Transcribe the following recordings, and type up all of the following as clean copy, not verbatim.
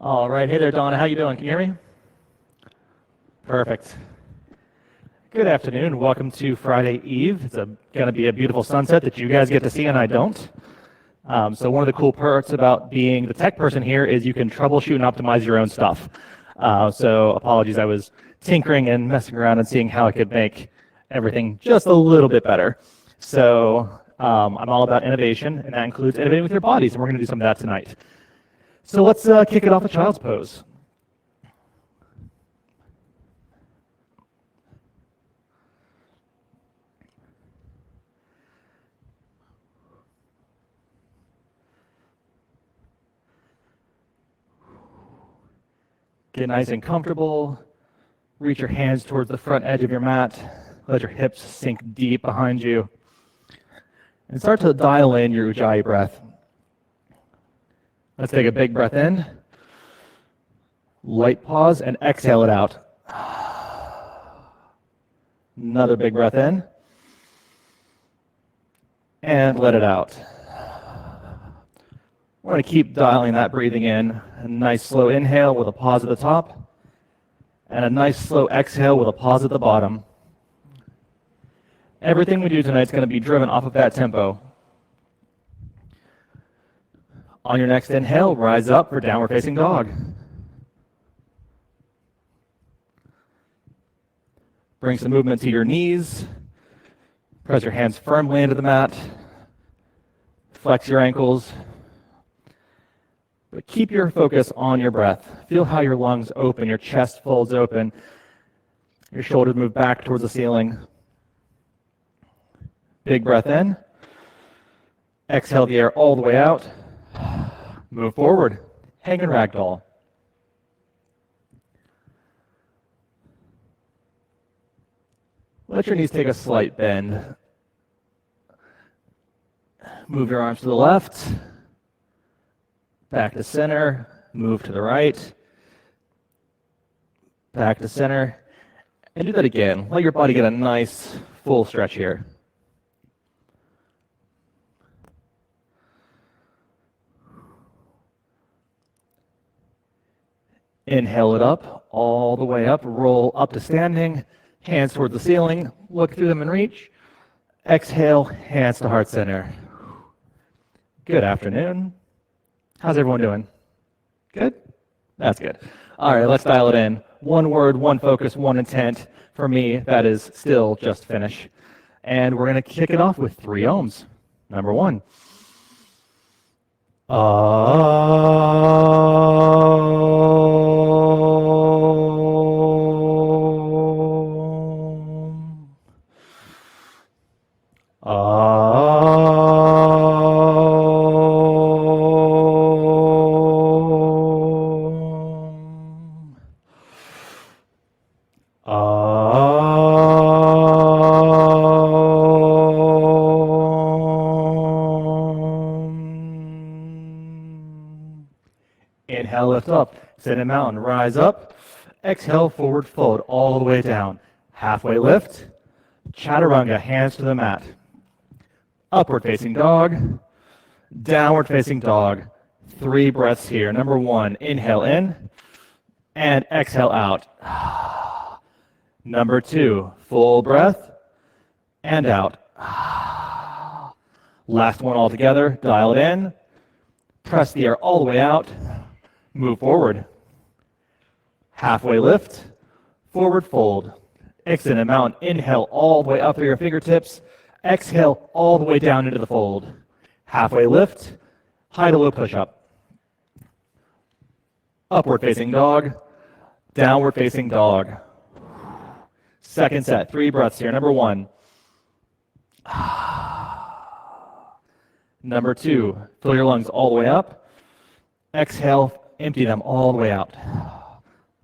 All right, hey there, Donna. How you doing? Can you hear me? Perfect. Good afternoon. Welcome to Friday Eve. It's going to be a beautiful sunset that you guys get to see and I don't. So one of the cool perks about being the tech person here is you can troubleshoot and optimize your own stuff. So apologies, I was tinkering and messing around and seeing how I could make everything just a little bit better. So I'm all about innovation, and that includes innovating with your bodies, and we're going to do some of that tonight. So let's kick it off with child's pose. Get nice and comfortable. Reach your hands towards the front edge of your mat. Let your hips sink deep behind you. And start to dial in your Ujjayi breath. Let's take a big breath in. Light pause and exhale it out. Another big breath in. And let it out. We're going to keep dialing that breathing in. A nice slow inhale with a pause at the top. And a nice slow exhale with a pause at the bottom. Everything we do tonight is going to be driven off of that tempo. On your next inhale, rise up for downward facing dog. Bring some movement to your knees. Press your hands firmly into the mat. Flex your ankles. But keep your focus on your breath. Feel how your lungs open, your chest folds open. Your shoulders move back towards the ceiling. Big breath in. Exhale the air all the way out. Move forward. Hanging ragdoll. Let your knees take a slight bend. Move your arms to the left. Back to center. Move to the right. Back to center. And do that again. Let your body get a nice full stretch here. Inhale it up, all the way up, roll up to standing, hands towards the ceiling, look through them and reach. Exhale, hands to heart center. Good afternoon. How's everyone doing? Good? That's good. All right, let's dial it in. One word, one focus, one intent. For me, that is still just finish. And we're going to kick it off with 3 ohms. Number 1. Inhale, lift up. Sit in mountain. Rise up. Exhale, forward fold all the way down. Halfway lift. Chaturanga, hands to the mat. Upward facing dog. Downward facing dog. 3 breaths here. Number 1, inhale in. And exhale out. Number 2, full breath. And out. Last one all together. Dial it in. Press the air all the way out. Move forward. Halfway lift. Forward fold. Exit and mountain. Inhale all the way up through your fingertips. Exhale all the way down into the fold. Halfway lift. High to low push-up. Upward facing dog. Downward facing dog. Second set. 3 breaths here. Number 1. Number 2. Fill your lungs all the way up. Exhale. Empty them all the way out.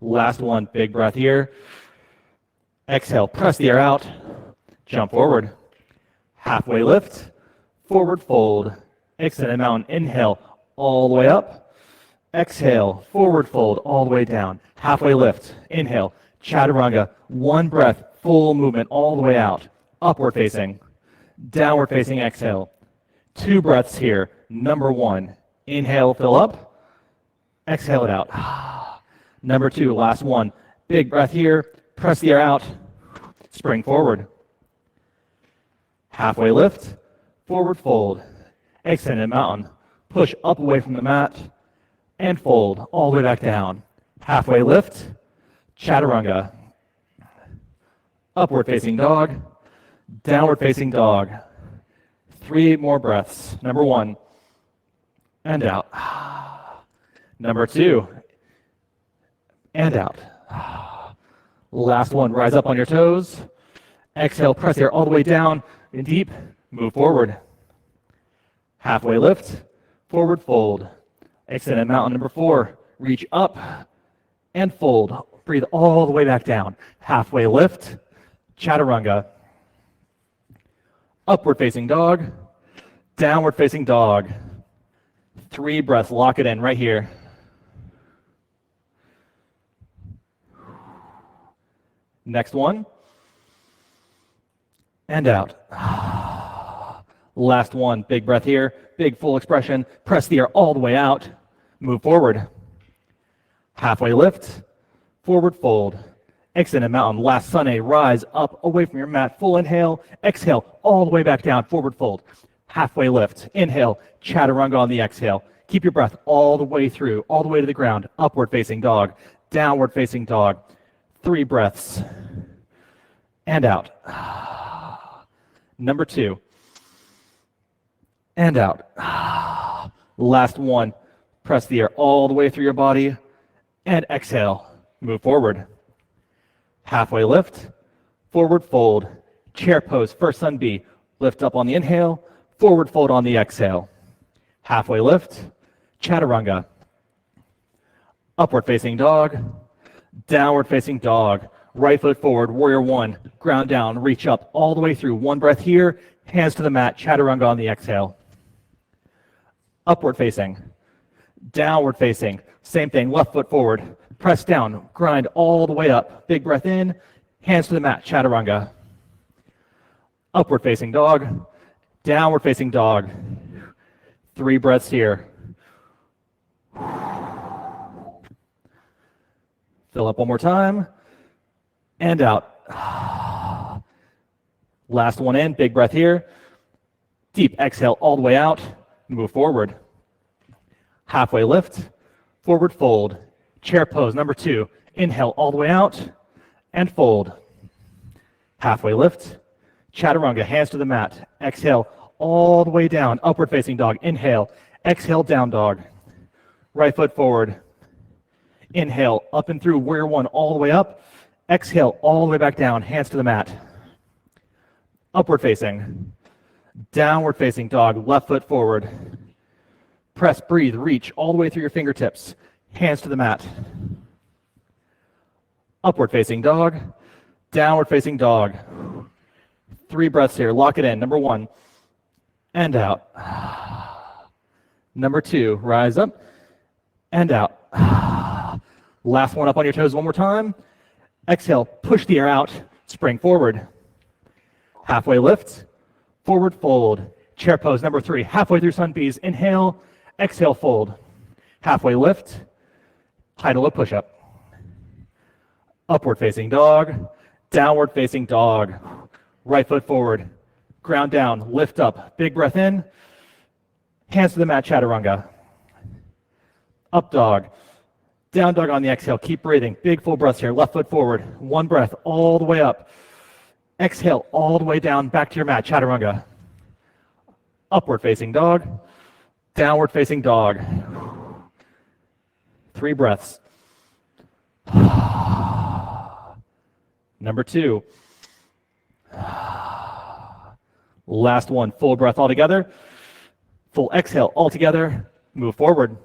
Last one, big breath here. Exhale, press the air out. Jump forward. Halfway lift. Forward fold. Exit and mountain. Inhale all the way up. Exhale, forward fold all the way down. Halfway lift. Inhale, chaturanga. 1 breath, full movement all the way out. Upward facing. Downward facing exhale. 2 breaths here. Number 1, inhale, fill up. Exhale it out. Number 2, last one. Big breath here. Press the air out. Spring forward. Halfway lift. Forward fold. Extended mountain. Push up away from the mat. And fold all the way back down. Halfway lift. Chaturanga. Upward facing dog. Downward facing dog. 3 more breaths. Number 1. And out. Number 2. And out. Last one. Rise up on your toes. Exhale, press the air all the way down and deep. Move forward. Halfway lift. Forward fold. Extended mountain. Number 4. Reach up and fold. Breathe all the way back down. Halfway lift. Chaturanga. Upward facing dog. Downward facing dog. 3 breaths. Lock it in right here. Next one. And out. Last one. Big breath here. Big full expression. Press the air all the way out. Move forward. Halfway lift. Forward fold. Extended mountain. Last sunny. Rise up away from your mat. Full inhale. Exhale all the way back down. Forward fold. Halfway lift. Inhale. Chaturanga on the exhale. Keep your breath all the way through, all the way to the ground. Upward facing dog. Downward facing dog. 3 breaths. And out. Number 2. And out. Last one. Press the air all the way through your body. And exhale. Move forward. Halfway lift. Forward fold. Chair pose. First sun B. Lift up on the inhale. Forward fold on the exhale. Halfway lift. Chaturanga. Upward facing dog. Downward facing dog. Right foot forward. Warrior 1. Ground down. Reach up all the way through. 1 breath here. Hands to the mat. Chaturanga on the exhale. Upward facing. Downward facing. Same thing. Left foot forward. Press down. Grind all the way up. Big breath in. Hands to the mat. Chaturanga. Upward facing dog. Downward facing dog. 3 breaths here. Fill up one more time. And out. Last one in. Big breath here. Deep exhale all the way out. Move forward. Halfway lift. Forward fold. Chair pose. Number 2. Inhale all the way out. And fold. Halfway lift. Chaturanga. Hands to the mat. Exhale all the way down. Upward facing dog. Inhale. Exhale, down dog. Right foot forward. Inhale, up and through, warrior 1 all the way up. Exhale, all the way back down, hands to the mat. Upward facing. Downward facing dog, left foot forward. Press, breathe, reach all the way through your fingertips. Hands to the mat. Upward facing dog. Downward facing dog. 3 breaths here, lock it in. Number 1. And out. Number 2, rise up and out. Last one up on your toes one more time. Exhale, push the air out, spring forward. Halfway lift, forward fold. Chair pose, number 3, halfway through sun B's. Inhale, exhale, fold. Halfway lift, high to low push-up. Upward facing dog, downward facing dog. Right foot forward, ground down, lift up. Big breath in, hands to the mat, chaturanga. Up dog, down dog on the exhale. Keep breathing. Big full breaths here. Left foot forward. 1 breath all the way up. Exhale all the way down back to your mat, chaturanga. Upward facing dog, downward facing dog. 3 breaths. Number 2. Last one. Full breath all together. Full exhale all together. Move forward.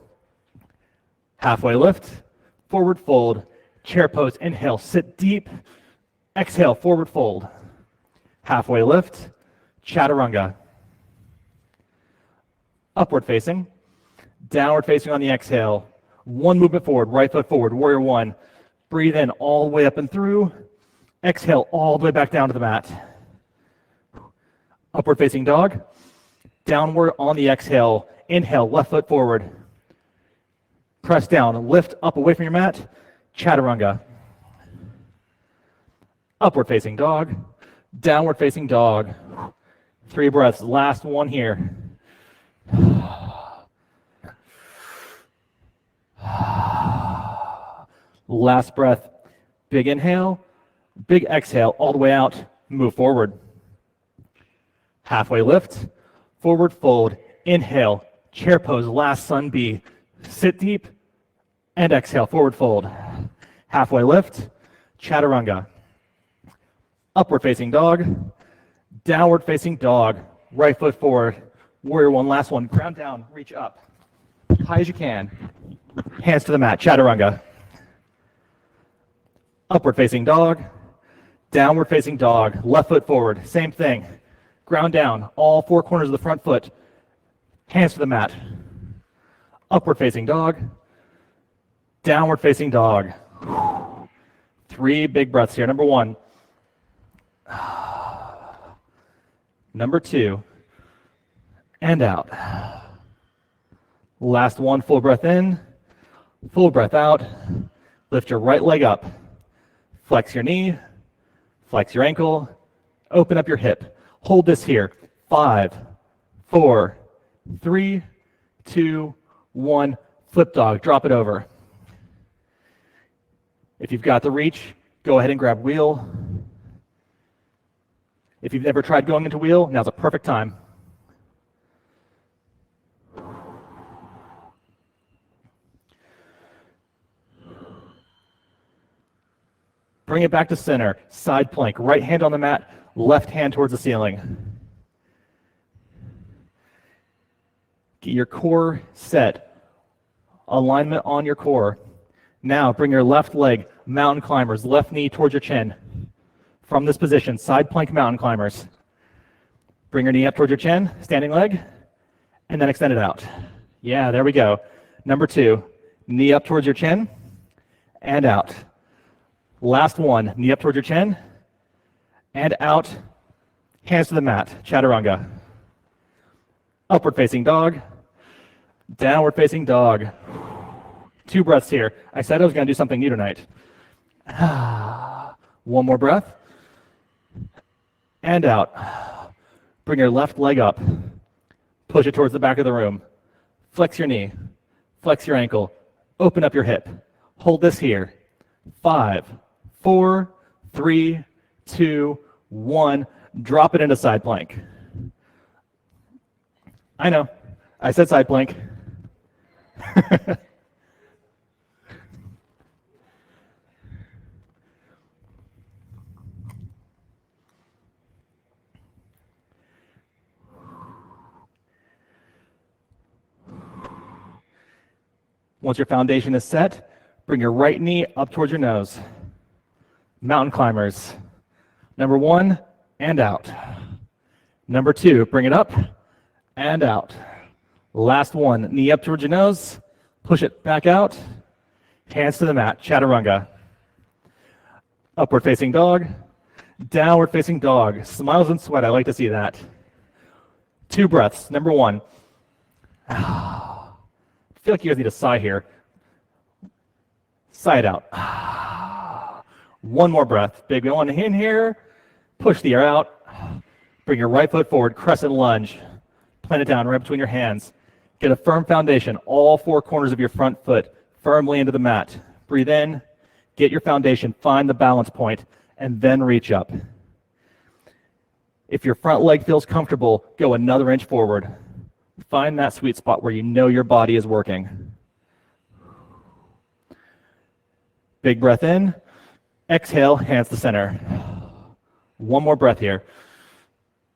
Halfway lift. Forward fold. Chair pose. Inhale. Sit deep. Exhale. Forward fold. Halfway lift. Chaturanga. Upward facing. Downward facing on the exhale. 1 movement forward. Right foot forward. Warrior 1. Breathe in all the way up and through. Exhale all the way back down to the mat. Upward facing dog. Downward on the exhale. Inhale, left foot forward. Press down, lift up away from your mat, chaturanga. Upward facing dog, downward facing dog. 3 breaths, last one here. Last breath, big inhale, big exhale, all the way out, move forward. Halfway lift, forward fold, inhale, chair pose, last sun B. Sit deep, and exhale, forward fold. Halfway lift, chaturanga. Upward facing dog, downward facing dog, right foot forward, warrior one, last one, ground down, reach up, high as you can, hands to the mat, chaturanga. Upward facing dog, downward facing dog, left foot forward, same thing, ground down, all 4 corners of the front foot, hands to the mat. Upward facing dog, downward facing dog. 3 big breaths here. Number 1. Number 2. And out. Last one, full breath in, full breath out. Lift your right leg up. Flex your knee, flex your ankle, open up your hip. Hold this here. 5, 4, 3, 2, 1. Flip dog, drop it over. If you've got the reach, go ahead and grab wheel. If you've never tried going into wheel, now's a perfect time. Bring it back to center, side plank, right hand on the mat, left hand towards the ceiling. Get your core set, alignment on your core. Now bring your left leg, mountain climbers, left knee towards your chin. From this position, side plank mountain climbers. Bring your knee up towards your chin, standing leg, and then extend it out. Yeah, there we go. Number 2, knee up towards your chin, and out. Last one, knee up towards your chin, and out, hands to the mat, chaturanga. Upward facing dog, downward facing dog. 2 breaths here. I said I was going to do something new tonight. 1 more breath, and out. Bring your left leg up, push it towards the back of the room. Flex your knee, flex your ankle, open up your hip. Hold this here. 5, 4, 3, 2, 1. Drop it into side plank. I know, I said side plank. Once your foundation is set, bring your right knee up towards your nose. Mountain climbers. Number 1, and out. Number 2, bring it up and out. Last one, knee up towards your nose, push it back out, hands to the mat, chaturanga. Upward facing dog, downward facing dog. Smiles and sweat, I like to see that. 2 breaths. Number 1. I feel like you guys need a sigh here. Sigh it out. 1 more breath. Big one in here. Push the air out. Bring your right foot forward. Crescent lunge. Plant it down right between your hands. Get a firm foundation. All 4 corners of your front foot firmly into the mat. Breathe in. Get your foundation. Find the balance point. And then reach up. If your front leg feels comfortable, go another inch forward. Find that sweet spot where you know your body is working. Big breath in. Exhale, hands to center. 1 more breath here.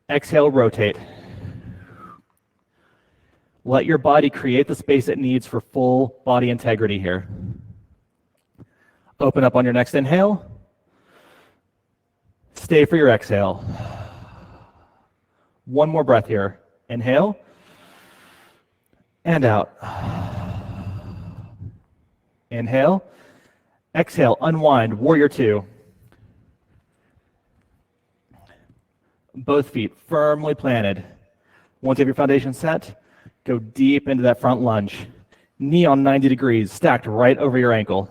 Exhale, rotate. Let your body create the space it needs for full body integrity here. Open up on your next inhale. Stay for your exhale. 1 more breath here. Inhale. And out. Inhale. Exhale, unwind, warrior 2. Both feet firmly planted. Once you have your foundation set, go deep into that front lunge. Knee on 90 degrees, stacked right over your ankle.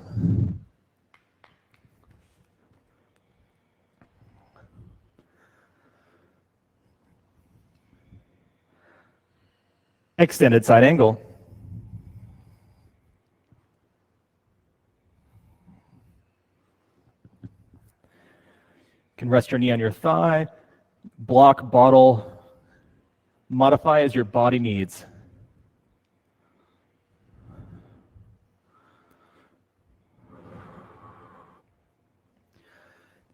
Extended side angle. You can rest your knee on your thigh, block, bottle, modify as your body needs.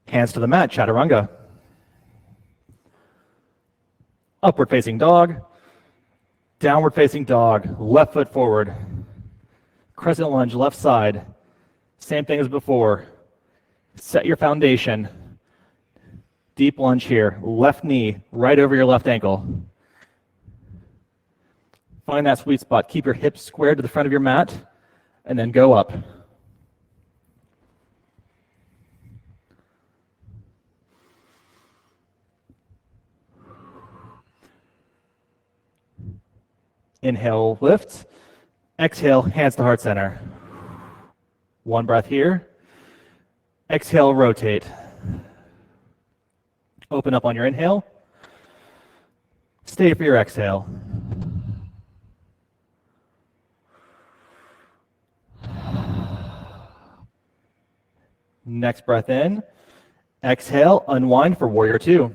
Hands to the mat, chaturanga. Upward facing dog, downward facing dog, left foot forward. Crescent lunge, left side. Same thing as before. Set your foundation. Deep lunge here, left knee right over your left ankle. Find that sweet spot. Keep your hips squared to the front of your mat, and then go up. Inhale, lift. Exhale, hands to heart center. One breath here. Exhale, rotate. Open up on your inhale. Stay for your exhale. Next breath in. Exhale, unwind for warrior two.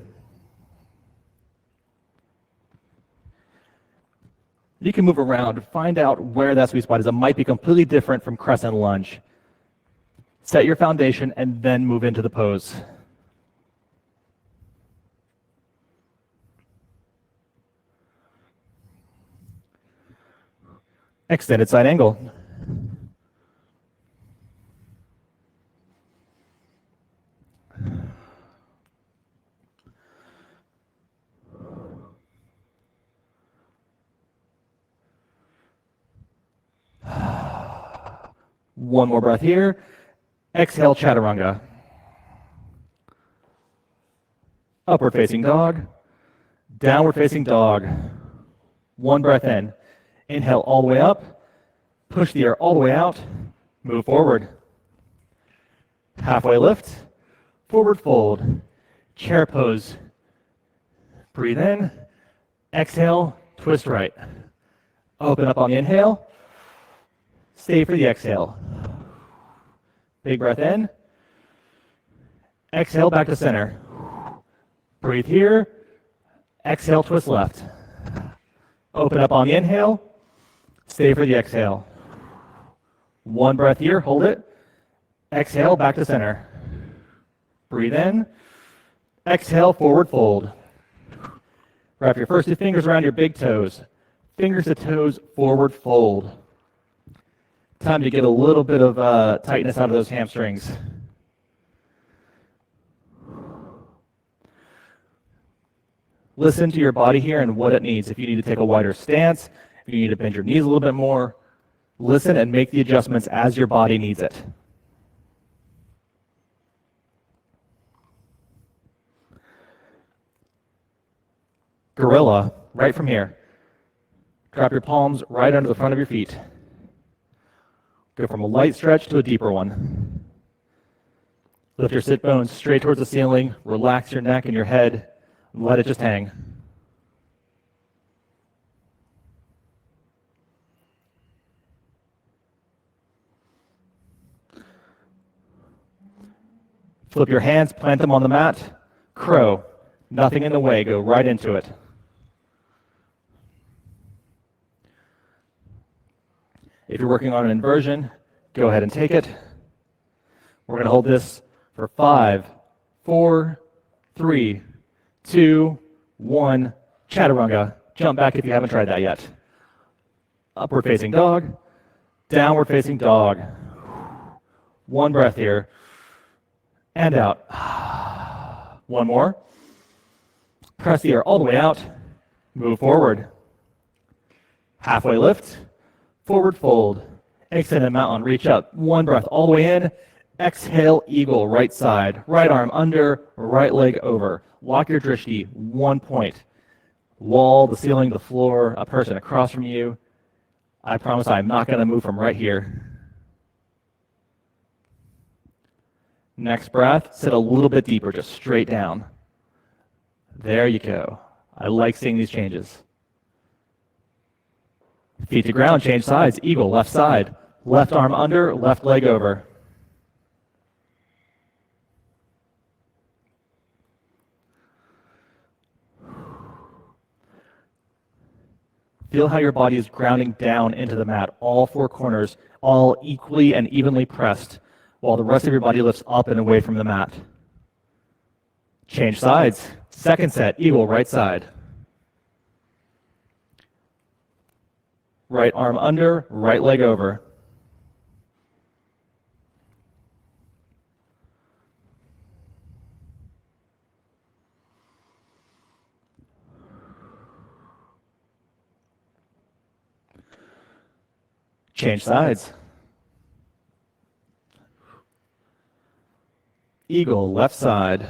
You can move around, find out where that sweet spot is. It might be completely different from crescent lunge. Set your foundation and then move into the pose. Extended side angle. One more breath here. Exhale, chaturanga. Upward facing dog. Downward facing dog. One breath in. Inhale all the way up. Push the air all the way out. Move forward. Halfway lift. Forward fold. Chair pose. Breathe in. Exhale. Twist right. Open up on the inhale. Stay for the exhale. Big breath in. Exhale back to center. Breathe here. Exhale, twist left. Open up on the inhale. Stay for the exhale. One breath here, hold it. Exhale, back to center. Breathe in. Exhale, forward fold. Wrap your first two fingers around your big toes. Fingers to toes, forward fold. Time to get a little bit of tightness out of those hamstrings. Listen to your body here and what it needs. If you need to take a wider stance, if you need to bend your knees a little bit more, listen and make the adjustments as your body needs it. Gorilla, right from here. Drop your palms right under the front of your feet. Go from a light stretch to a deeper one. Lift your sit bones straight towards the ceiling. Relax your neck and your head. And let it just hang. Flip your hands, plant them on the mat. Crow. Nothing in the way. Go right into it. If you're working on an inversion, go ahead and take it. We're going to hold this for 5, 4, 3, 2, 1. Chaturanga. Jump back if you haven't tried that yet. Upward facing dog. Downward facing dog. One breath here. And out. One more. Press the air all the way out. Move forward. Halfway lift. Forward fold. Extended mountain. Reach up. One breath all the way in. Exhale, eagle, right side. Right arm under, right leg over. Lock your drishti, 1 point. Wall, the ceiling, the floor, a person across from you. I promise I'm not going to move from right here. Next breath, sit a little bit deeper, just straight down. There you go. I like seeing these changes. Feet to ground, change sides. Eagle, left side. Left arm under, left leg over. Feel how your body is grounding down into the mat, all four corners, all equally and evenly pressed, while the rest of your body lifts up and away from the mat. Change sides. Second set, eagle, right side. Right arm under, right leg over. Change sides. Eagle, left side.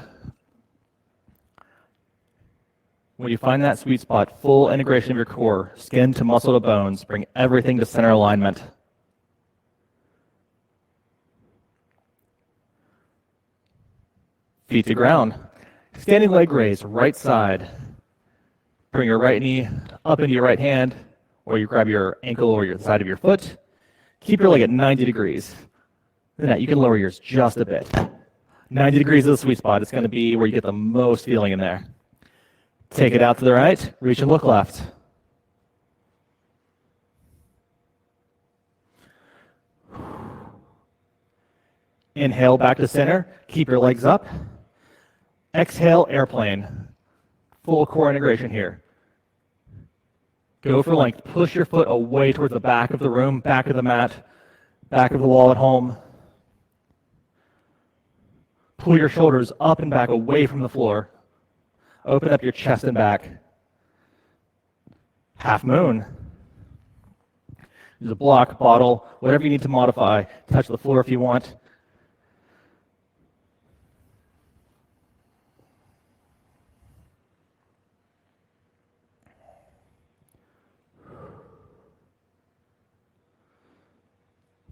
When you find that sweet spot, full integration of your core, skin to muscle to bones, bring everything to center alignment. Feet to ground. Standing leg raise, right side. Bring your right knee up into your right hand, or you grab your ankle or your side of your foot. Keep your leg at 90 degrees. Then you can lower yours just a bit. 90 degrees is the sweet spot. It's going to be where you get the most feeling in there. Take it out to the right, reach and look left. Inhale back to center, keep your legs up. Exhale, airplane. Full core integration here. Go for length. Push your foot away towards the back of the room, back of the mat, back of the wall at home. Pull your shoulders up and back away from the floor. Open up your chest and back. Half moon. Use a block, bottle, whatever you need to modify. Touch the floor if you want.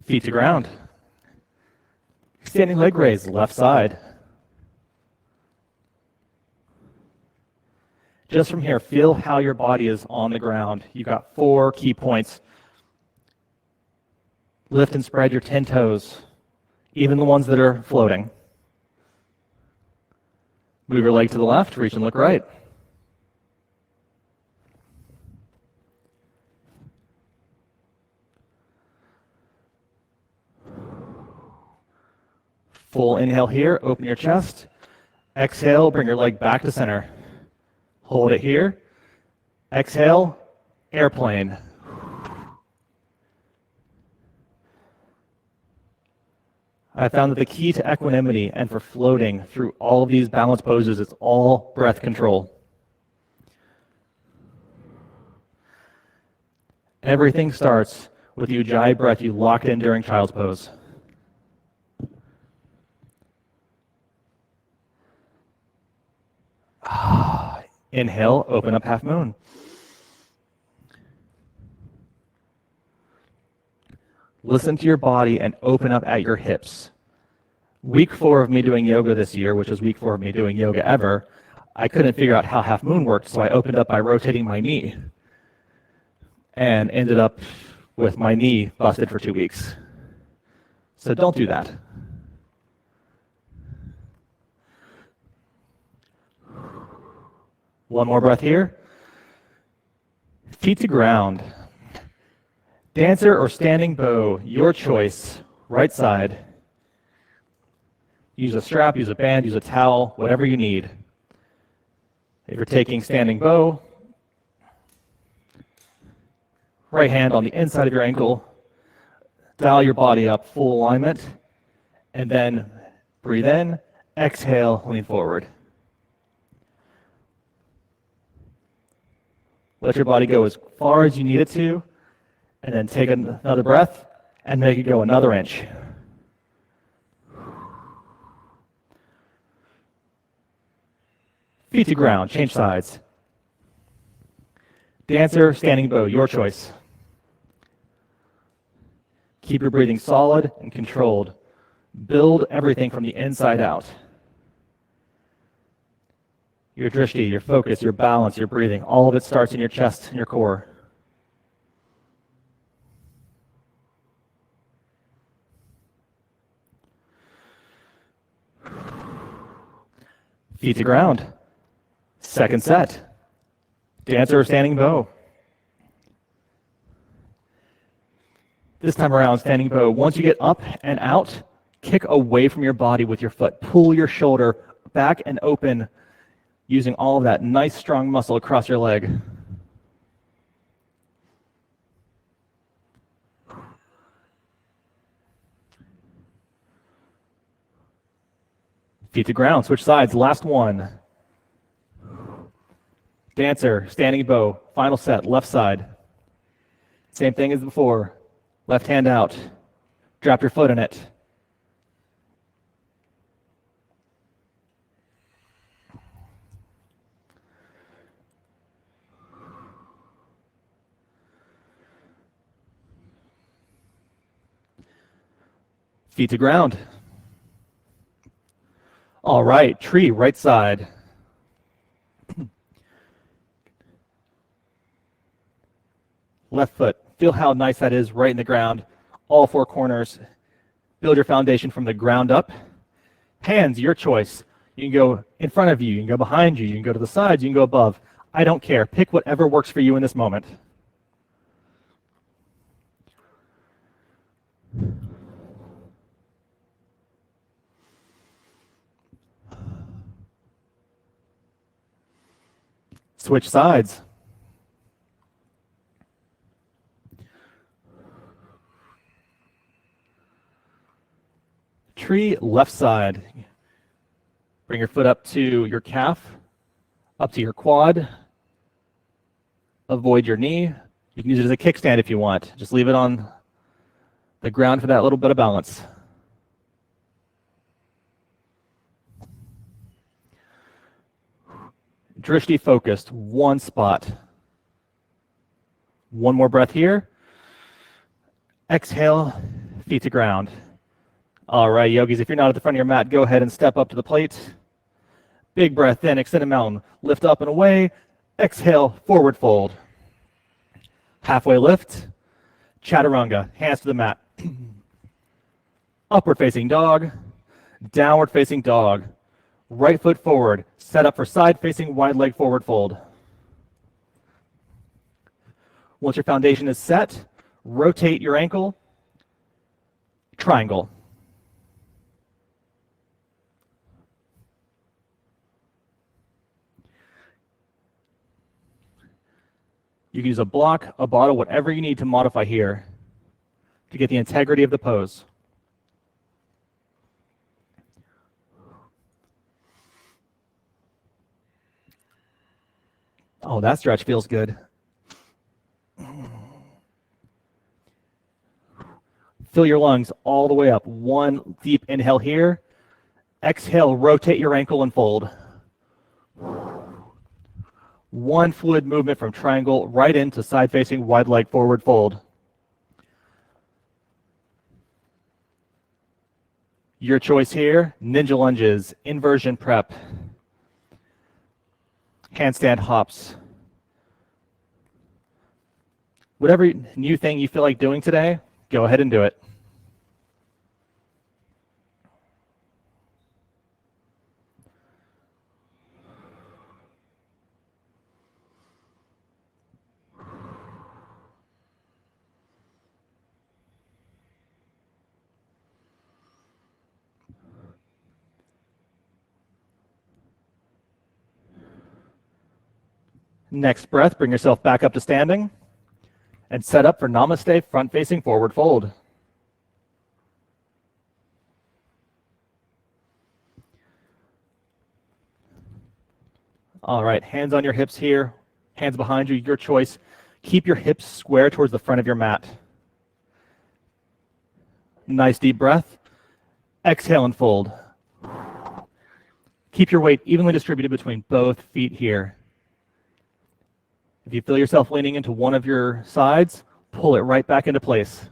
Feet to ground. Standing leg raise, left side. Just from here, feel how your body is on the ground. You've got 4 key points. Lift and spread your 10 toes, even the ones that are floating. Move your leg to the left, reach and look right. Full inhale here, open your chest. Exhale, bring your leg back to center. Hold it here. Exhale, airplane. I found that the key to equanimity and for floating through all of these balance poses is all breath control. Everything starts with the Ujjayi breath you locked in during child's pose. Inhale, open up half moon. Listen to your body and open up at your hips. Week 4 of me doing yoga this year, which was week 4 of me doing yoga ever, I couldn't figure out how half moon worked, so I opened up by rotating my knee and ended up with my knee busted for 2 weeks. So don't do that. One more breath here. Feet to ground. Dancer or standing bow, your choice. Right side. Use a strap, use a band, use a towel, whatever you need. If you're taking standing bow, right hand on the inside of your ankle, dial your body up, full alignment, and then breathe in, exhale, lean forward. Let your body go as far as you need it to, and then take another breath and make it go another inch. Feet to ground, change sides. Dancer, standing bow, your choice. Keep your breathing solid and controlled. Build everything from the inside out. Your drishti, your focus, your balance, your breathing, all of it starts in your chest and your core. Feet to ground. Second set. Dancer or standing bow. This time around, standing bow. Once you get up and out, kick away from your body with your foot. Pull your shoulder back and open, using all of that nice strong muscle across your leg. Feet to ground, switch sides, last one. Dancer, standing bow, final set, left side. Same thing as before. Left hand out. Drop your foot in it. Feet to ground. All right, tree, right side. Left foot. Feel how nice that is right in the ground. All four corners. Build your foundation from the ground up. Hands, your choice. You can go in front of you. You can go behind you. You can go to the sides. You can go above. I don't care. Pick whatever works for you in this moment. Switch sides. Tree, left side. Bring your foot up to your calf, up to your quad. Avoid your knee. You can use it as a kickstand if you want. Just leave it on the ground for that little bit of balance. Drishti focused, one spot. One more breath here. Exhale, feet to ground. All right, yogis, if you're not at the front of your mat, go ahead and step up to the plate. Big breath in, extended mountain. Lift up and away. Exhale, forward fold. Halfway lift. Chaturanga, hands to the mat. Upward facing dog. Downward facing dog. Right foot forward. Set up for side facing wide leg forward fold. Once your foundation is set, rotate your ankle. Triangle. You can use a block, a bottle, whatever you need to modify here to get the integrity of the pose. Oh, that stretch feels good. Fill your lungs all the way up. One deep inhale here. Exhale, rotate your ankle and fold. One fluid movement from triangle right into side-facing wide leg forward fold. Your choice here, ninja lunges, inversion prep, handstand hops. Whatever new thing you feel like doing today, go ahead and do it. Next breath, bring yourself back up to standing and set up for Namaste front-facing forward fold. All right, hands on your hips here, hands behind you, your choice. Keep your hips square towards the front of your mat. Nice deep breath. Exhale and fold. Keep your weight evenly distributed between both feet here. If you feel yourself leaning into one of your sides, pull it right back into place.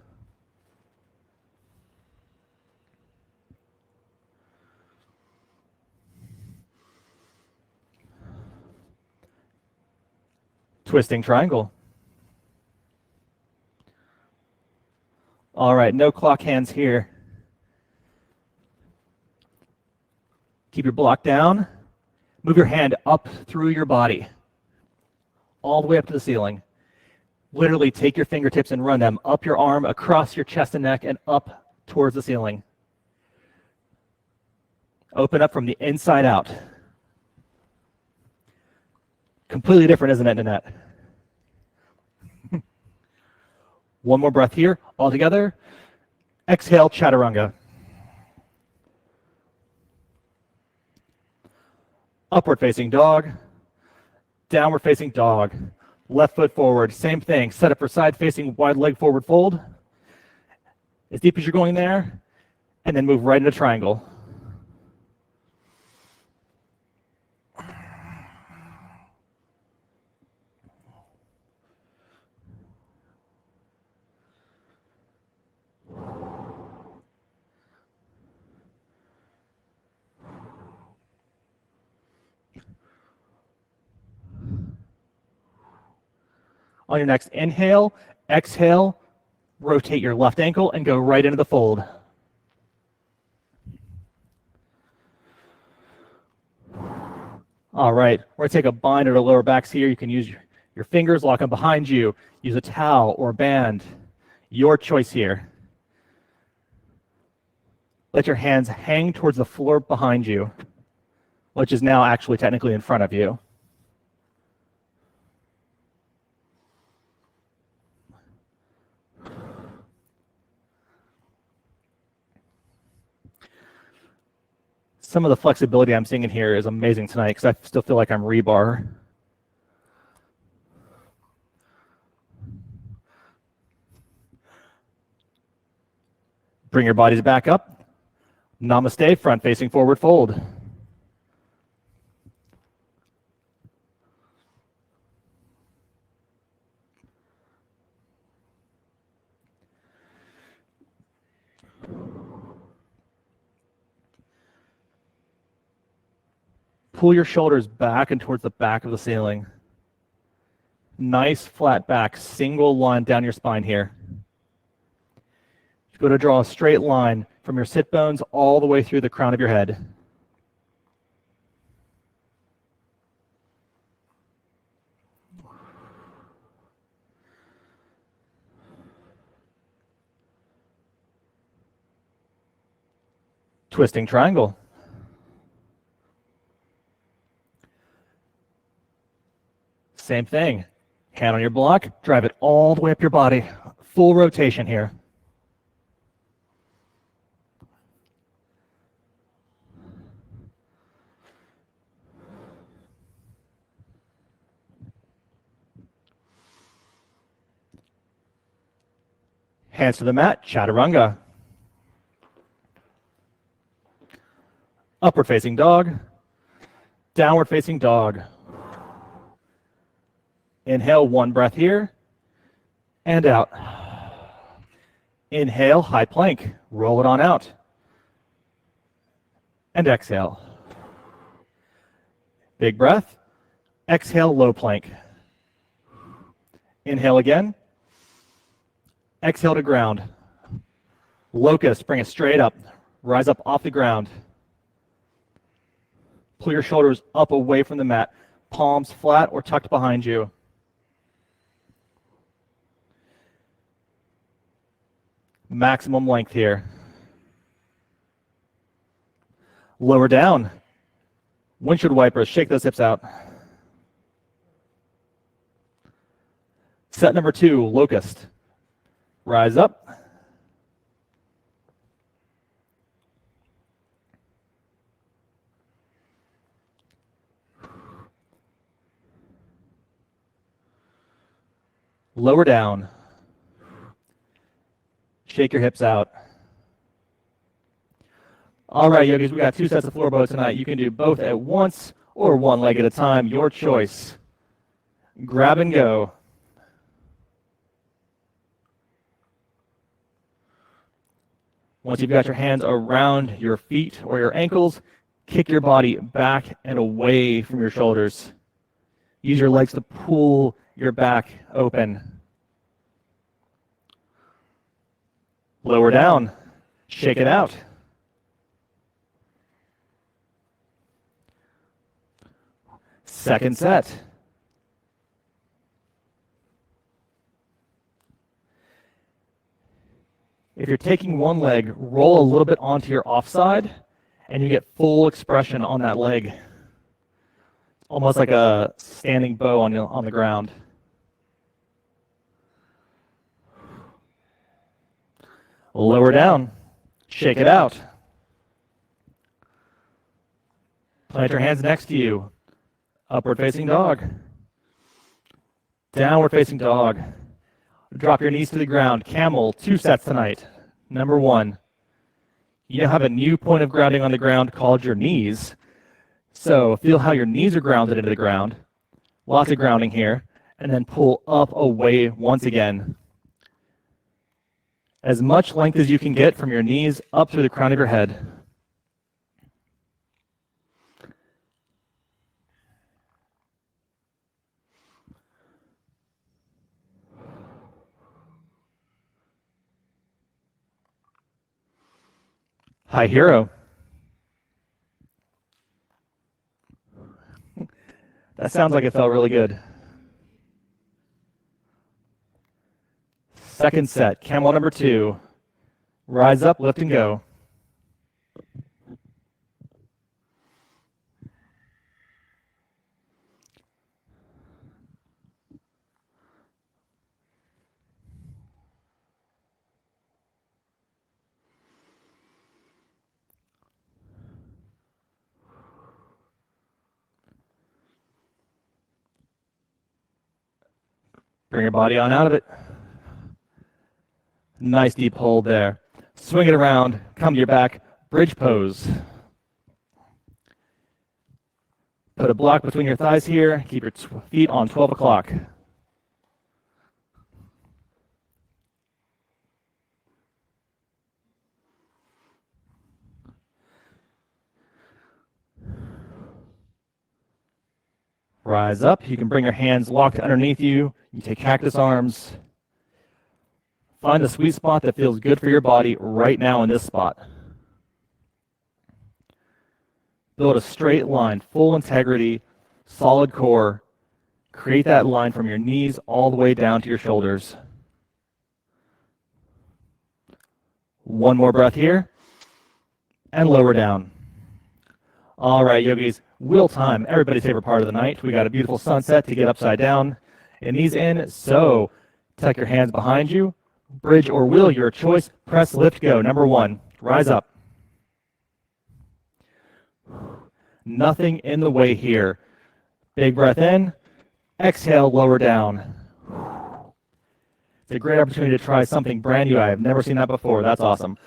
Twisting triangle. All right, no clock hands here. Keep your block down. Move your hand up through your body, all the way up to the ceiling. Literally take your fingertips and run them up your arm, across your chest and neck, and up towards the ceiling. Open up from the inside out. Completely different, isn't it, Nanette? One more breath here, all together. Exhale, chaturanga. Upward facing dog, downward facing dog, left foot forward, same thing. Set up for side facing wide leg forward fold, as deep as you're going there, and then move right into triangle. On your next inhale, exhale, rotate your left ankle and go right into the fold. All right, we're going to take a bind at our lower backs here. You can use your fingers, lock them behind you, use a towel or a band. Your choice here. Let your hands hang towards the floor behind you, which is now actually technically in front of you. Some of the flexibility I'm seeing in here is amazing tonight because I still feel like I'm rebar. Bring your bodies back up. Namaste, front facing forward fold. Pull your shoulders back and towards the back of the ceiling. Nice flat back, single line down your spine here. Go to draw a straight line from your sit bones all the way through the crown of your head. Twisting triangle. Same thing. Hand on your block, drive it all the way up your body. Full rotation here. Hands to the mat, chaturanga. Upward facing dog, downward facing dog. Inhale, one breath here, and out. Inhale, high plank, roll it on out. And exhale. Big breath. Exhale, low plank. Inhale again. Exhale to ground. Locust, bring it straight up. Rise up off the ground. Pull your shoulders up away from the mat. Palms flat or tucked behind you. Maximum length here. Lower down. Windshield wipers, shake those hips out. Set number 2, locust. Rise up. Lower down. Shake your hips out. All right, yogis, we got 2 sets of floor bow tonight. You can do both at once or one leg at a time, your choice. Grab and go. Once you've got your hands around your feet or your ankles, kick your body back and away from your shoulders. Use your legs to pull your back open. Lower down. Shake it out. Second set. If you're taking one leg, roll a little bit onto your offside, and you get full expression on that leg. Almost like a standing bow on the ground. Lower down. Shake it out. Plant your hands next to you. Upward facing dog. Downward facing dog. Drop your knees to the ground. Camel, 2 sets tonight. Number 1. You have a new point of grounding on the ground called your knees. So feel how your knees are grounded into the ground. Lots of grounding here. And then pull up away once again. As much length as you can get from your knees up through the crown of your head. High hero. That sounds like it felt really good. Second set, camel number 2. Rise up, lift and go. Bring your body on out of it. Nice deep hold there. Swing it around, come to your back, bridge pose. Put a block between your thighs here. Keep your feet on 12 o'clock. Rise up. You can bring your hands locked underneath you. You take cactus arms. Find the sweet spot that feels good for your body right now in this spot. Build a straight line, full integrity, solid core. Create that line from your knees all the way down to your shoulders. One more breath here. And lower down. All right, yogis, wheel time, everybody's favorite part of the night. We got a beautiful sunset to get upside down. And knees in, so tuck your hands behind you. Bridge or wheel, your choice. Press, lift, go. Number 1, rise up. Nothing in the way here. Big breath in. Exhale, lower down. It's a great opportunity to try something brand new. I have never seen that before. That's awesome.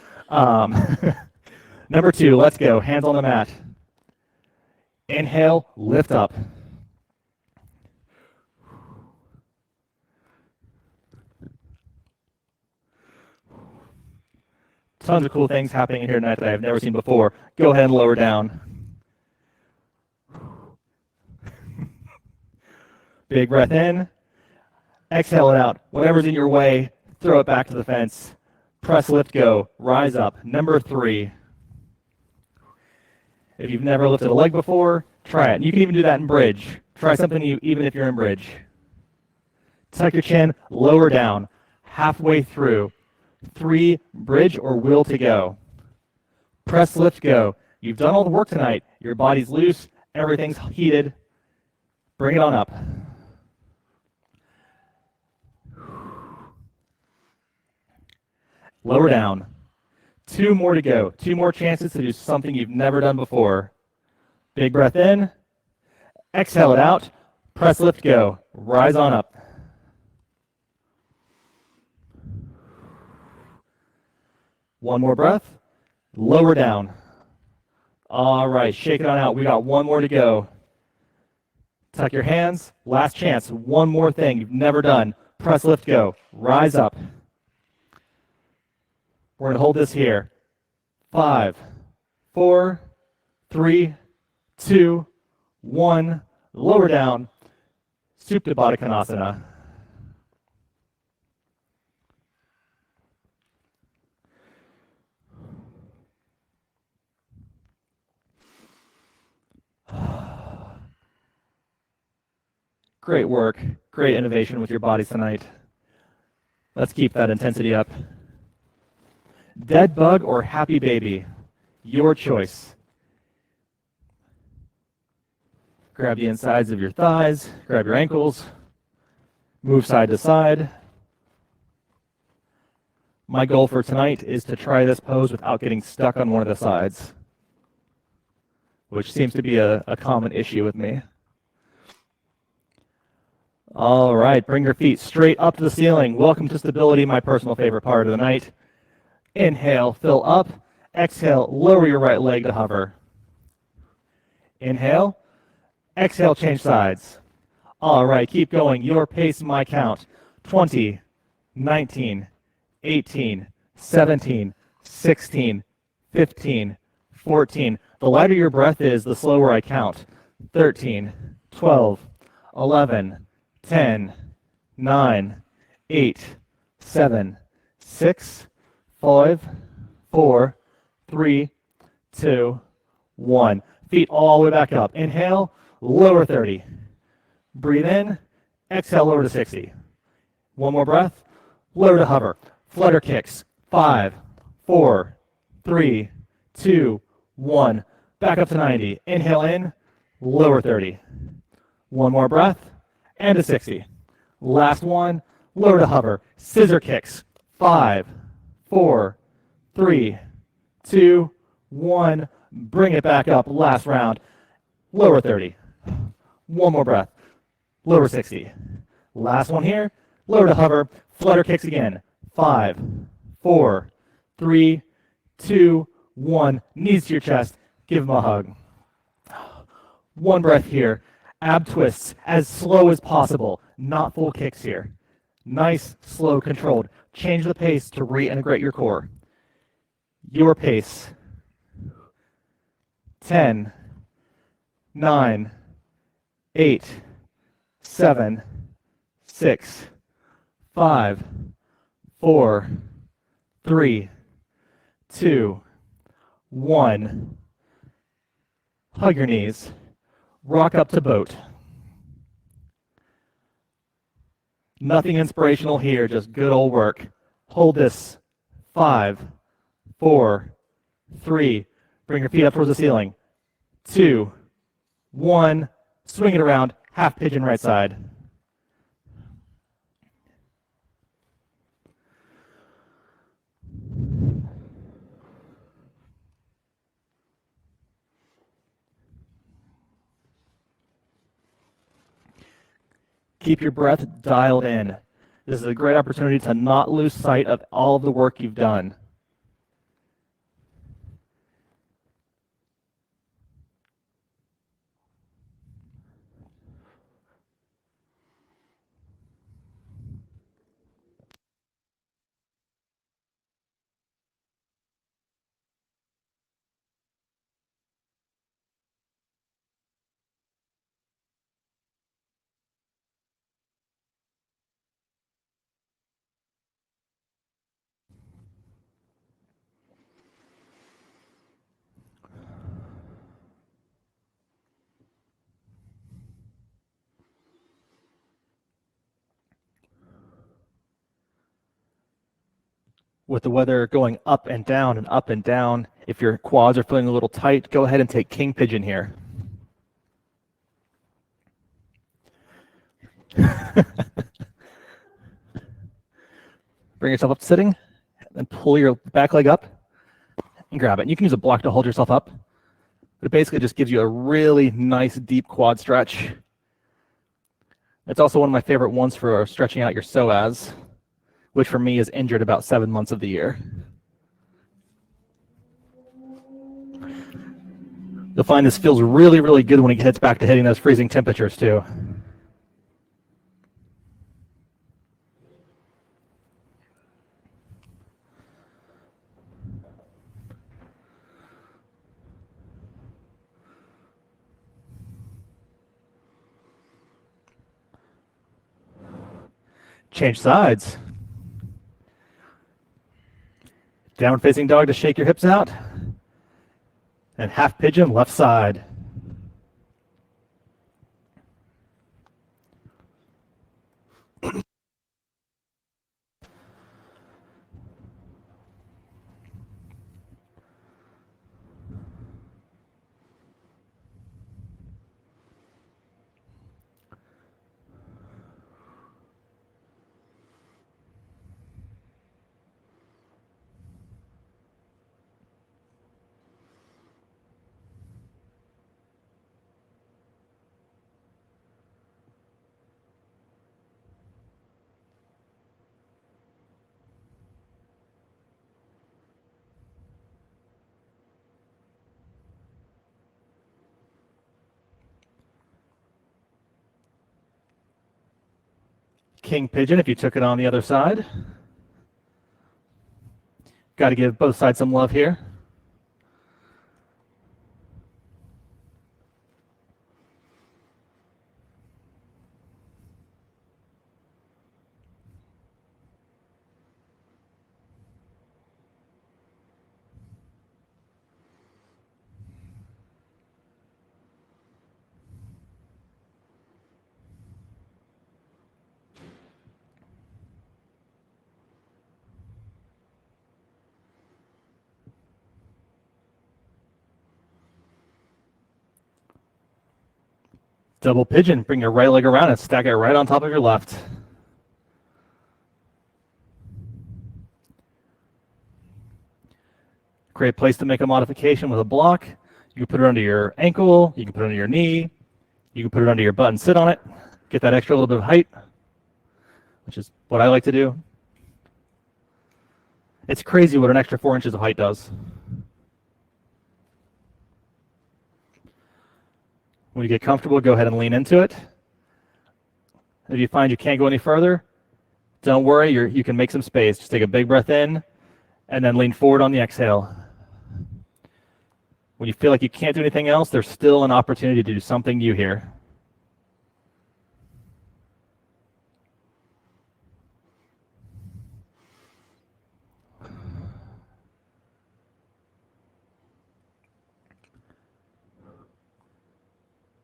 Number 2, let's go. Hands on the mat. Inhale, lift up. Tons of cool things happening in here tonight that I've never seen before. Go ahead and lower down. Big breath in. Exhale it out. Whatever's in your way, throw it back to the fence. Press, lift, go. Rise up. Number 3. If you've never lifted a leg before, try it. You can even do that in bridge. Try something new even if you're in bridge. Tuck your chin, lower down. Halfway through. 3, bridge or wheel to go. Press, lift, go. You've done all the work tonight. Your body's loose. Everything's heated. Bring it on up. Lower down. 2 more to go. 2 more chances to do something you've never done before. Big breath in. Exhale it out. Press, lift, go. Rise on up. One more breath. Lower down. All right, shake it on out. We got 1 more to go. Tuck your hands. Last chance. 1 more thing you've never done. Press, lift, go. Rise up. We're going to hold this here. 5, 4, 3, 2, 1. Lower down. Supta Baddha Konasana. Great work, great innovation with your bodies tonight. Let's keep that intensity up. Dead bug or happy baby, your choice. Grab the insides of your thighs, grab your ankles, move side to side. My goal for tonight is to try this pose without getting stuck on one of the sides, which seems to be a common issue with me. All right, bring your feet straight up to the ceiling. Welcome to stability, my personal favorite part of the night. Inhale, fill up. Exhale, lower your right leg to hover. Inhale. Exhale, change sides. All right, keep going. Your pace, my count. 20, 19, 18, 17, 16, 15, 14. The lighter your breath is, the slower I count. 13, 12, 11, 10, 9, 8, 7, 6, 5, 4, 3, 2, 1. Feet all the way back up. Inhale, lower 30. Breathe in, exhale, lower to 60. One more breath, lower to hover. Flutter kicks. 5, 4, 3, 2, 1. Back up to 90. Inhale in, lower 30. One more breath, and to 60. Last one, lower to hover. Scissor kicks. 5, 4, 3, 2, 1. Bring it back up. Last round. Lower 30. One more breath. Lower 60. Last one here. Lower to hover. Flutter kicks again. 5, 4, 3, 2, 1. Knees to your chest. Give them a hug. One breath here. Ab twists as slow as possible. Not full kicks here. Nice, slow, controlled. Change the pace to reintegrate your core. Your pace. 10, 9, 8, 7, 6, 5, 4, 3, 2, 1. Hug your knees. Rock up to boat. Nothing inspirational here, just good old work. Hold this. 5, 4, 3. Bring your feet up towards the ceiling. 2, 1. Swing it around. Half pigeon right side. Keep your breath dialed in. This is a great opportunity to not lose sight of all of the work you've done. With the weather going up and down and up and down, if your quads are feeling a little tight, go ahead and take king pigeon here. Bring yourself up to sitting, then pull your back leg up and grab it. And you can use a block to hold yourself up, but it basically just gives you a really nice deep quad stretch. It's also one of my favorite ones for stretching out your psoas, which for me is injured about 7 months of the year. You'll find this feels really, really good when it gets back to hitting those freezing temperatures too. Change sides. Downward facing dog to shake your hips out. And half pigeon left side. King pigeon if you took it on the other side. Got to give both sides some love here. Double pigeon, bring your right leg around and stack it right on top of your left. Great place to make a modification with a block. You can put it under your ankle, you can put it under your knee, you can put it under your butt and sit on it. Get that extra little bit of height, which is what I like to do. It's crazy what an extra 4 inches of height does. When you get comfortable, go ahead and lean into it. If you find you can't go any further, don't worry, you can make some space. Just take a big breath in and then lean forward on the exhale. When you feel like you can't do anything else, there's still an opportunity to do something new here.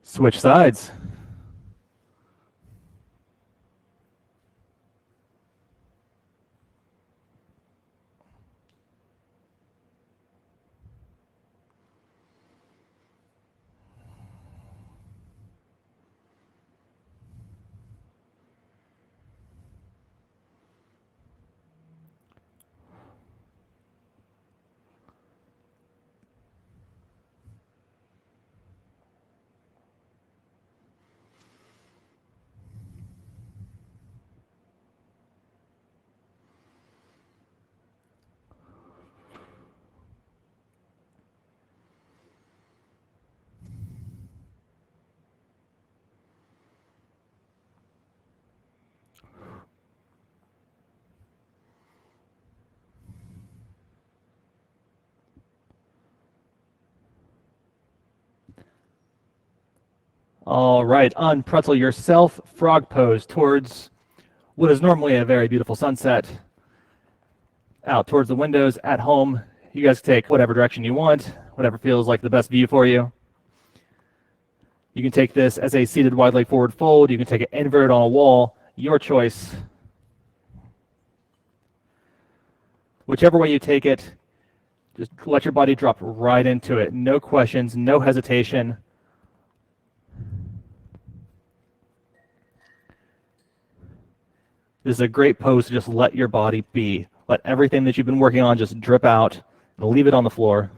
Switch sides. All right, unpretzel yourself, frog pose towards what is normally a very beautiful sunset. Out towards the windows at home. You guys take whatever direction you want, whatever feels like the best view for you. You can take this as a seated wide leg forward fold. You can take it inverted on a wall, your choice. Whichever way you take it, just let your body drop right into it. No questions, no hesitation. This is a great pose to just let your body be. Let everything that you've been working on just drip out and leave it on the floor.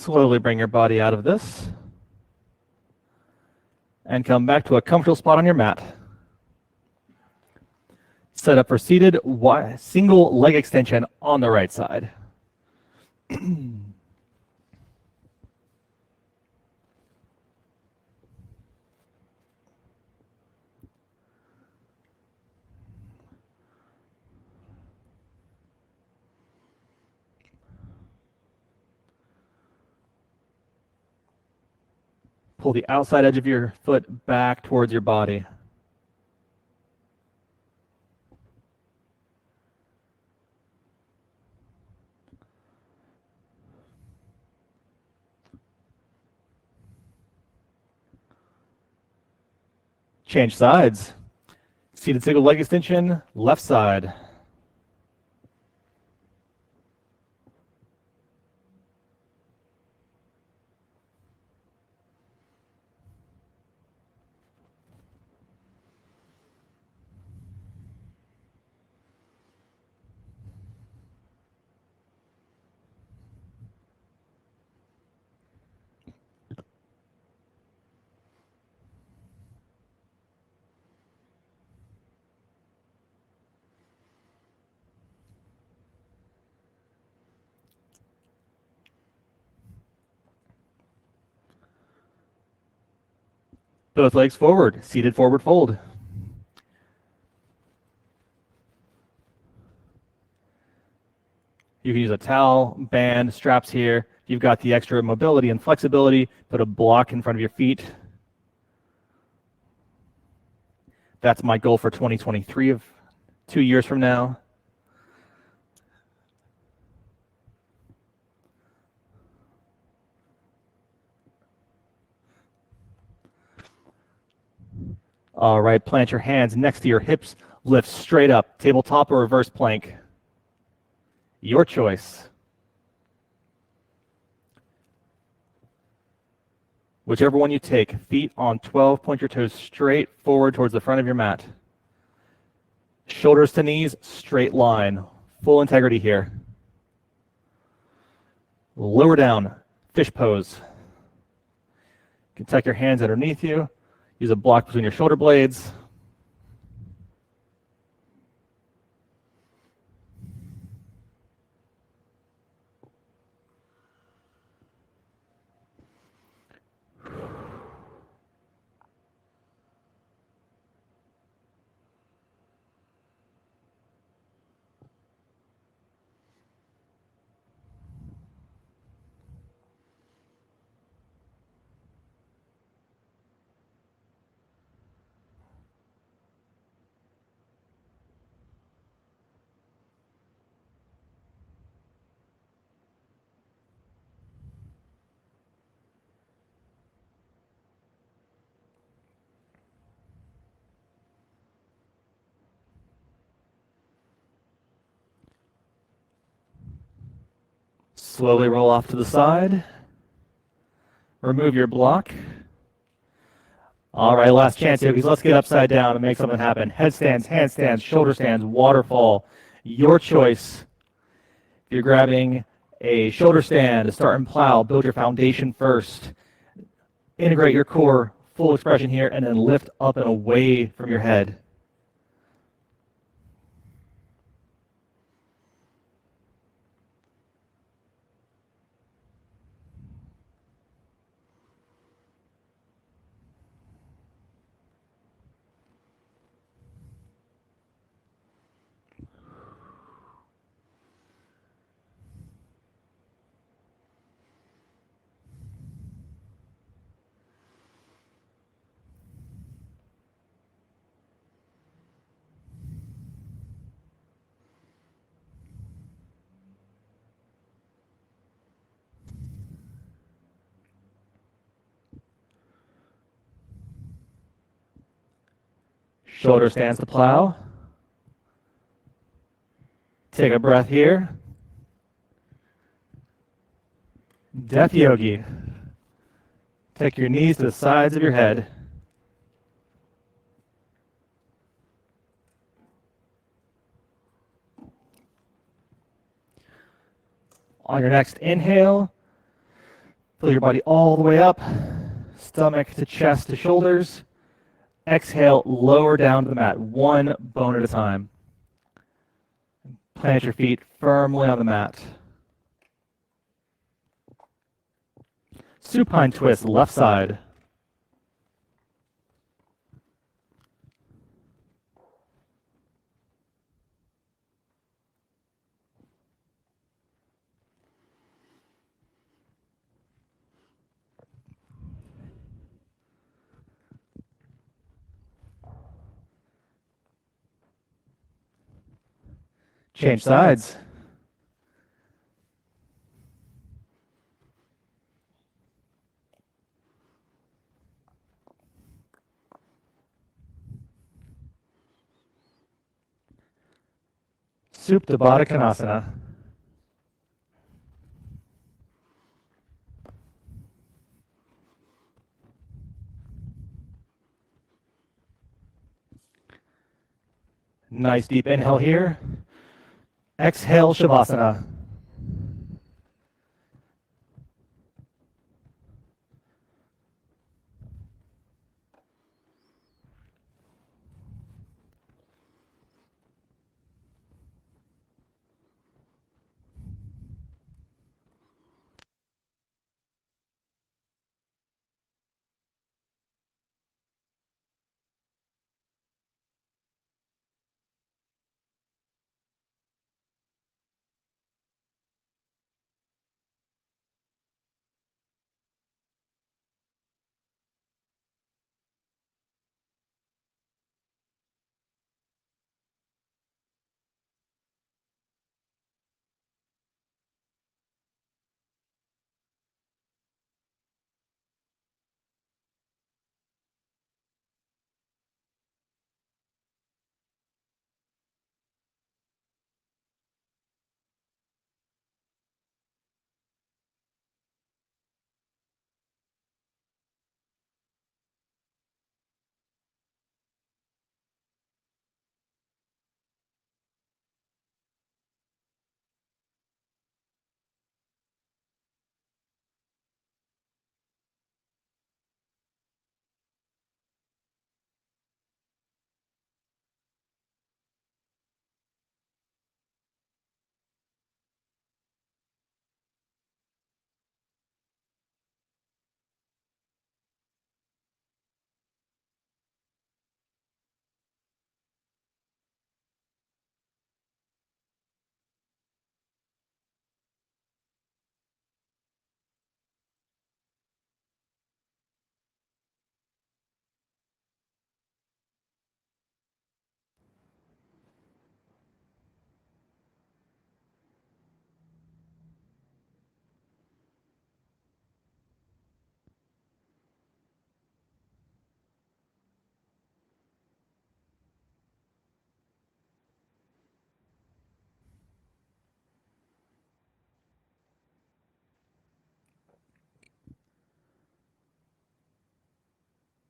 Slowly bring your body out of this and come back to a comfortable spot on your mat. Set up for seated single leg extension on the right side. Pull the outside edge of your foot back towards your body. Change sides. Seated single leg extension, left side. Both legs forward, seated forward fold. You can use a towel, band, straps here. You've got the extra mobility and flexibility. Put a block in front of your feet. That's my goal for 2023 of 2 years from now. All right, plant your hands next to your hips. Lift straight up, tabletop or reverse plank. Your choice. Whichever one you take, feet on 12, point your toes straight forward towards the front of your mat. Shoulders to knees, straight line. Full integrity here. Lower down, fish pose. You can tuck your hands underneath you. Use a block between your shoulder blades. Slowly roll off to the side. Remove your block. All right, last chance, yogis. Let's get upside down and make something happen. Headstands, handstands, shoulder stands, waterfall. Your choice. If you're grabbing a shoulder stand, a start and plow, build your foundation first. Integrate your core, full expression here, and then lift up and away from your head. Shoulder stands to plow. Take a breath here. Death Yogi. Take your knees to the sides of your head. On your next inhale, Feel your body all the way up, stomach to chest to shoulders. Exhale, lower down to the mat, one bone at a time. Plant your feet firmly on the mat. Supine twist, left side. Change sides. Supta Baddha Konasana. Nice deep inhale here. Exhale, Shavasana.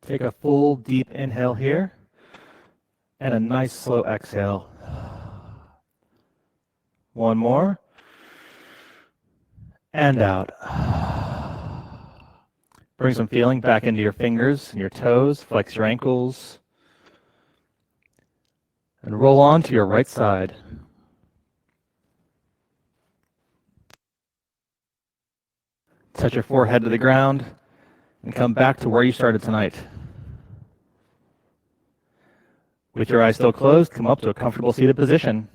Take a full deep inhale here and a nice slow exhale. One more. And out. Bring some feeling back into your fingers and your toes. Flex your ankles. And roll on to your right side. Touch your forehead to the ground and come back to where you started tonight. With your eyes still closed, come up to a comfortable seated position.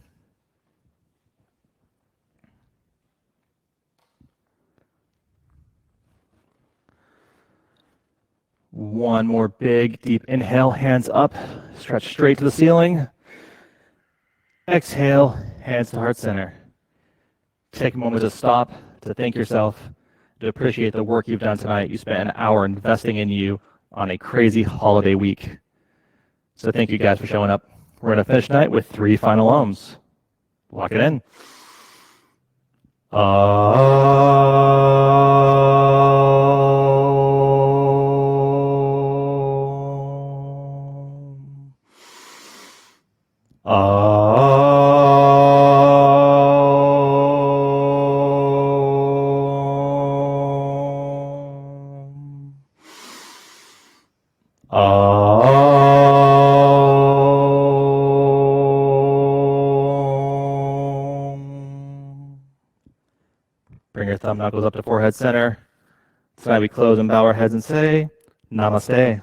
One more big, deep inhale, hands up, stretch straight to the ceiling. Exhale, hands to heart center. Take a moment to stop, to thank yourself, to appreciate the work you've done tonight. You spent an hour investing in you on a crazy holiday week. So thank you guys for showing up. We're going to finish tonight with 3 final ohms. Lock it in. Bring your thumb knuckles up to forehead center. So now we close and bow our heads and say, Namaste.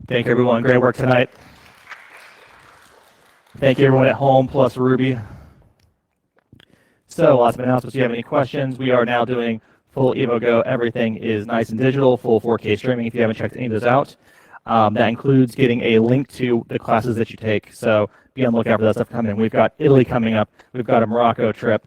Thank you, everyone. Great work tonight. Thank you, everyone at home, plus Ruby. So lots of announcements. If you have any questions, we are now doing full EvoGo. Everything is nice and digital, full 4K streaming if you haven't checked any of those out. That includes getting a link to the classes that you take. So be on the lookout for that stuff coming. We've got Italy coming up. We've got a Morocco trip.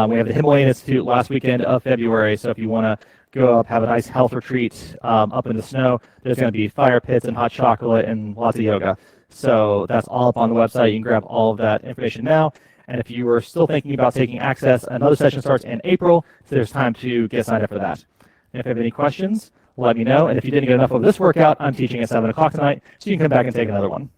We have the Himalayan Institute last weekend of February. So if you want to go up, have a nice health retreat up in the snow, there's going to be fire pits and hot chocolate and lots of yoga. So that's all up on the website. You can grab all of that information now. And if you were still thinking about taking Access, another session starts in April, so there's time to get signed up for that. And if you have any questions, let me know. And if you didn't get enough of this workout, I'm teaching at 7 o'clock tonight, so you can come back and take another one.